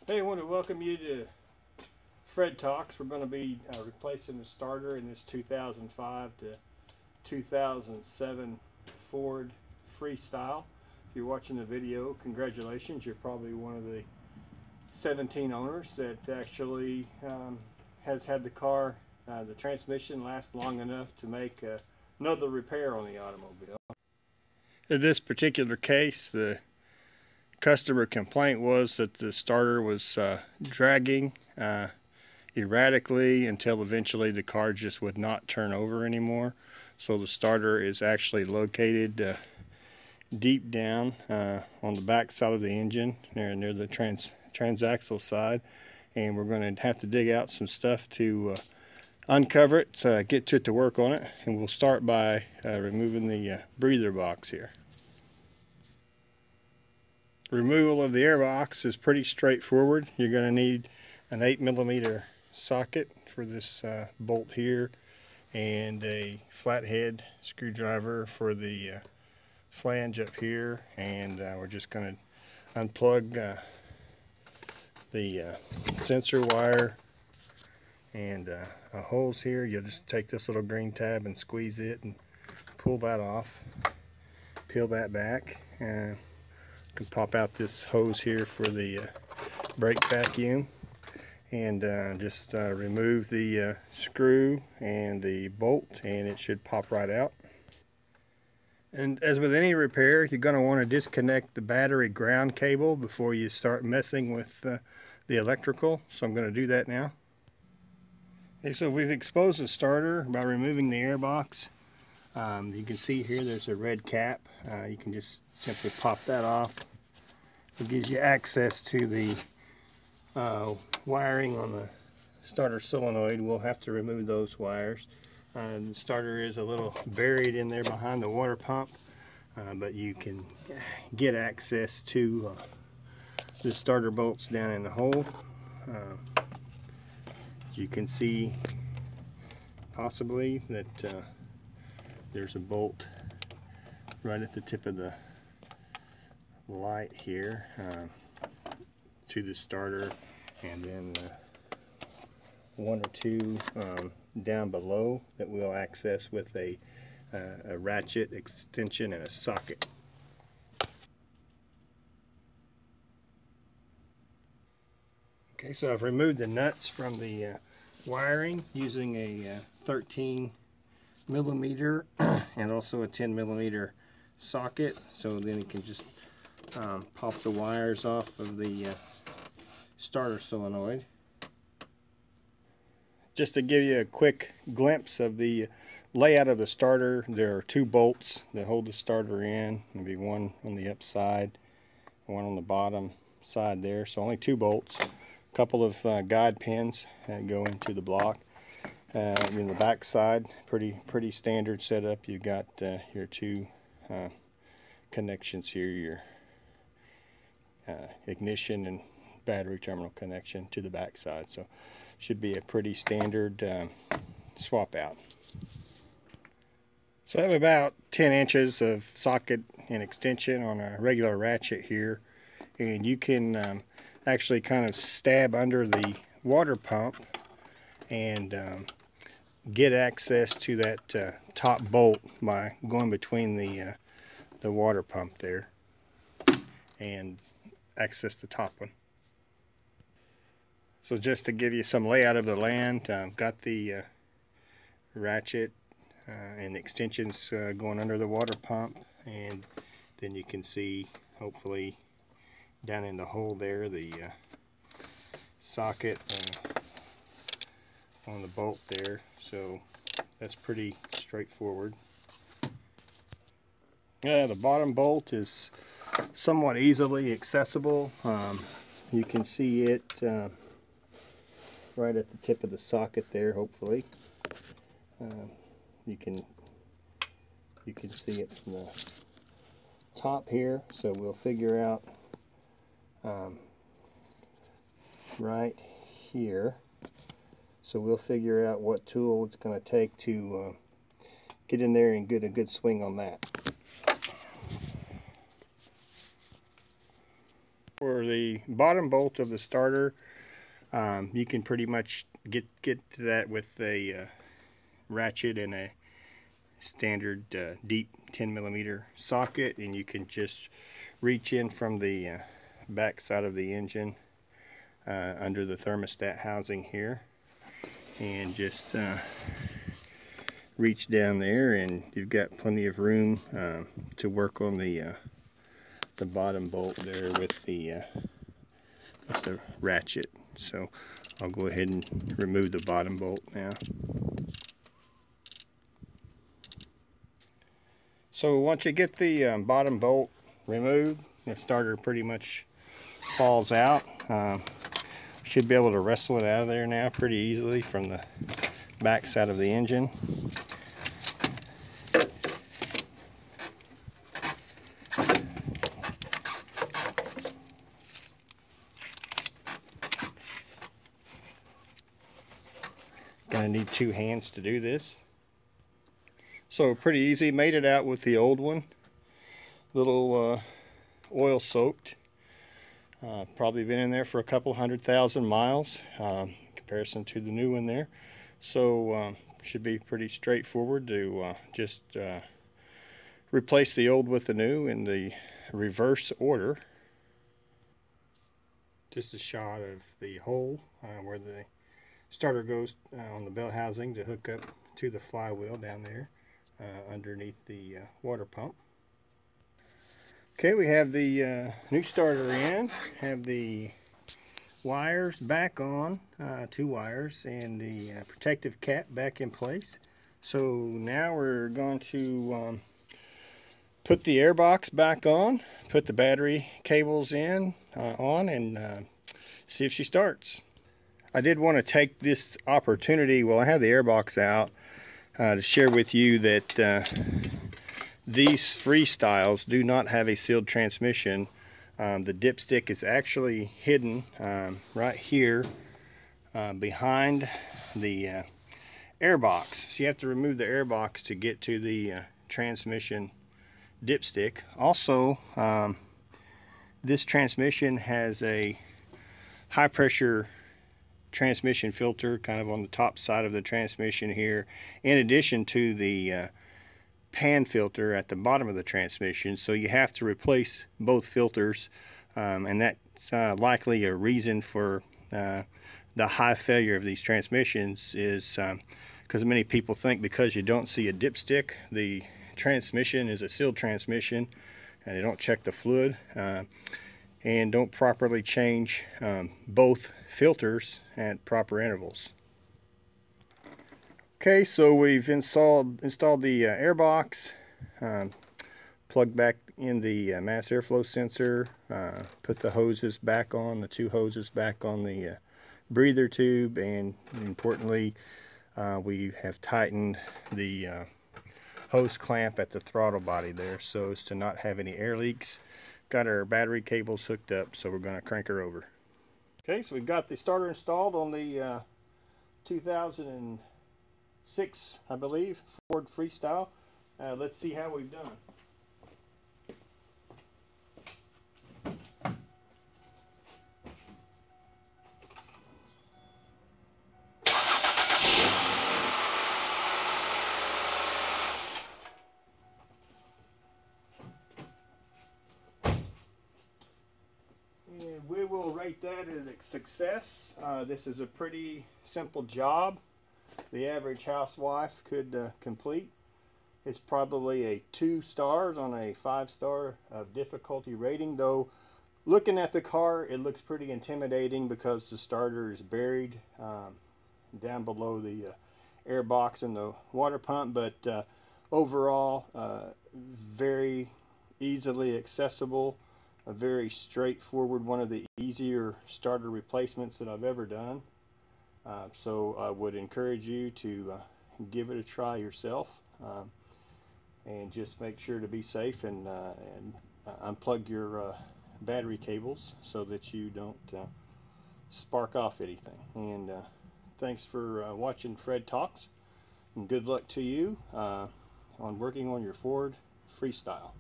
Hey, I want to welcome you to Fred Talks. We're going to be replacing the starter in this 2005 to 2007 Ford Freestyle. If you're watching the video, congratulations. You're probably one of the 17 owners that actually has had the car, the transmission last long enough to make another repair on the automobile. In this particular case, the customer complaint was that the starter was dragging erratically until eventually the car just would not turn over anymore. So the starter is actually located deep down on the back side of the engine, near the transaxle side, and we're going to have to dig out some stuff to uncover it, get to work on it, and we'll start by removing the breather box here. Removal of the airbox is pretty straightforward. You're going to need an 8mm socket for this bolt here, and a flathead screwdriver for the flange up here, and we're just going to unplug the sensor wire and holes here. You'll just take this little green tab and squeeze it and pull that off, peel that back, and can pop out this hose here for the brake vacuum, and just remove the screw and the bolt, and it should pop right out. And as with any repair, you're going to want to disconnect the battery ground cable before you start messing with the electrical, so I'm going to do that now. Okay, so we've exposed the starter by removing the airbox. You can see here there's a red cap. You can just simply pop that off. It gives you access to the wiring on the starter solenoid. We'll have to remove those wires. The starter is a little buried in there behind the water pump, but you can get access to the starter bolts down in the hole. You can see possibly that there's a bolt right at the tip of the light here to the starter, and then one or two down below that we'll access with a ratchet, extension, and a socket. Okay, so I've removed the nuts from the wiring using a 13mm and also a 10mm socket, so then you can just pop the wires off of the starter solenoid. Just to give you a quick glimpse of the layout of the starter, there are two bolts that hold the starter in. Maybe one on the upside, one on the bottom side there, so only two bolts. A couple of guide pins go into the block. In the back side, pretty standard setup. You've got your two connections here, your ignition and battery terminal connection to the back side, so should be a pretty standard swap out. So I have about 10 inches of socket and extension on a regular ratchet here, and you can actually kind of stab under the water pump and get access to that top bolt by going between the water pump there and access the top one. So just to give you some layout of the land, I've got the ratchet and extensions going under the water pump, and then you can see, hopefully down in the hole there, the socket on the bolt there. So that's pretty straightforward. The bottom bolt is somewhat easily accessible. You can see it right at the tip of the socket there, hopefully. You can see it from the top here, so we'll figure out right here. So we'll figure out what tool it's going to take to get in there and get a good swing on that. For the bottom bolt of the starter, you can pretty much get to that with a ratchet and a standard deep 10mm socket, and you can just reach in from the back side of the engine under the thermostat housing here, and just reach down there, and you've got plenty of room to work on the bottom bolt there with the ratchet. So I'll go ahead and remove the bottom bolt now. So once you get the bottom bolt removed, the starter pretty much falls out. Should be able to wrestle it out of there now pretty easily from the back side of the engine. Gonna need two hands to do this. So pretty easy. Made it out with the old one. Little oil soaked. Probably been in there for a couple 100,000 miles in comparison to the new one there. So should be pretty straightforward to just replace the old with the new in the reverse order. Just a shot of the hole where the starter goes on the belt housing to hook up to the flywheel down there underneath the water pump. Okay, we have the new starter in, have the wires back on, two wires, and the protective cap back in place. So now we're going to put the airbox back on, put the battery cables in on, and see if she starts. I did want to take this opportunity while I have the airbox out to share with you that these freestyles do not have a sealed transmission. The dipstick is actually hidden right here behind the airbox. So you have to remove the airbox to get to the transmission dipstick. Also, this transmission has a high pressure transmission filter kind of on the top side of the transmission here, in addition to the pan filter at the bottom of the transmission. So you have to replace both filters, and that's likely a reason for the high failure of these transmissions, is because many people think because you don't see a dipstick the transmission is a sealed transmission, and they don't check the fluid and don't properly change both filters at proper intervals. Okay, so we've installed the airbox, plugged back in the mass airflow sensor, put the hoses back on, the two hoses back on the breather tube, and importantly we have tightened the hose clamp at the throttle body there so as to not have any air leaks. Got our battery cables hooked up, so we're going to crank her over. Okay, so we've got the starter installed on the 2006, I believe, Ford Freestyle. Let's see how we've done. We will rate that as a success. This is a pretty simple job the average housewife could complete. It's probably a 2 stars on a 5-star of difficulty rating, though looking at the car it looks pretty intimidating because the starter is buried down below the airbox and the water pump, but overall very easily accessible. A very straightforward, one of the easier starter replacements that I've ever done. So I would encourage you to give it a try yourself, and just make sure to be safe and unplug your battery cables so that you don't spark off anything. And thanks for watching Fred Talks, and good luck to you on working on your Ford Freestyle.